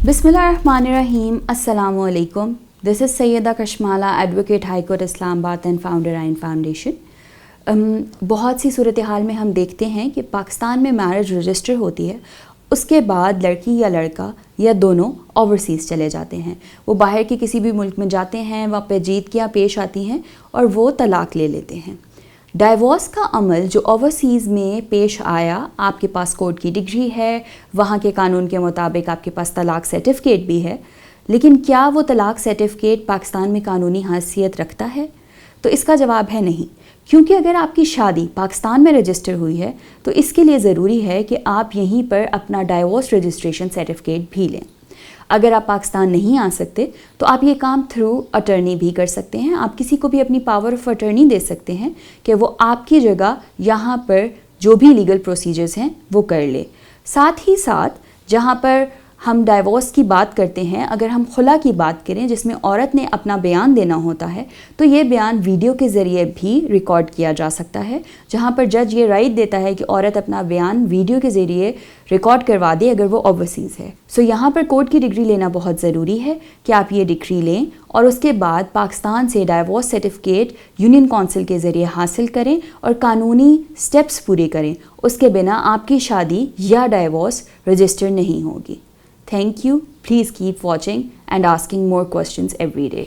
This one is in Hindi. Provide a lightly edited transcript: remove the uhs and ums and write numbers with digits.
बिस्मिल्लाहिर्रहमानिर्रहीम, अस्सलामु अलैकुम। This is Syeda Kashmala, advocate high court Islamabad and founder Ain foundation. बहुत सी सूरत हाल में हम देखते हैं कि पाकिस्तान में मैरिज रजिस्टर होती है, उसके बाद लड़की या लड़का या दोनों ओवरसीज़ चले जाते हैं। वो बाहर के किसी भी मुल्क में जाते हैं, वहाँ पे जीतियाँ पेश आती हैं और वो तलाक़ ले लेते हैं। डाइवोर्स का अमल जो ओवरसीज़ में पेश आया, आपके पास कोर्ट की डिग्री है, वहाँ के कानून के मुताबिक आपके पास तलाक़ सर्टिफ़िकेट भी है, लेकिन क्या वो तलाक़ सर्टिफ़िकेट पाकिस्तान में कानूनी हैसियत रखता है? तो इसका जवाब है नहीं, क्योंकि अगर आपकी शादी पाकिस्तान में रजिस्टर हुई है तो इसके लिए ज़रूरी है कि आप यहीं पर अपना डाइवोर्स रजिस्ट्रेशन सर्टिफ़िकेट भी लें। अगर आप पाकिस्तान नहीं आ सकते तो आप ये काम थ्रू अटर्नी भी कर सकते हैं। आप किसी को भी अपनी पावर ऑफ अटर्नी दे सकते हैं कि वो आपकी जगह यहाँ पर जो भी लीगल प्रोसीजर्स हैं वो कर ले। साथ ही साथ जहाँ पर हम डाइवोर्स की बात करते हैं, अगर हम खुला की बात करें जिसमें औरत ने अपना बयान देना होता है, तो ये बयान वीडियो के ज़रिए भी रिकॉर्ड किया जा सकता है, जहाँ पर जज ये राइट देता है कि औरत अपना बयान वीडियो के ज़रिए रिकॉर्ड करवा दे अगर वो ओवरसीज़ है। सो यहाँ पर कोर्ट की डिग्री लेना बहुत ज़रूरी है कि आप ये डिग्री लें और उसके बाद पाकिस्तान से डाइवोर्स सर्टिफ़िकेट यूनियन काउंसिल के ज़रिए हासिल करें और कानूनी स्टेप्स पूरे करें। उसके बिना आपकी शादी या डाइवोर्स रजिस्टर नहीं होगी। Thank you. Please keep watching and asking more questions every day.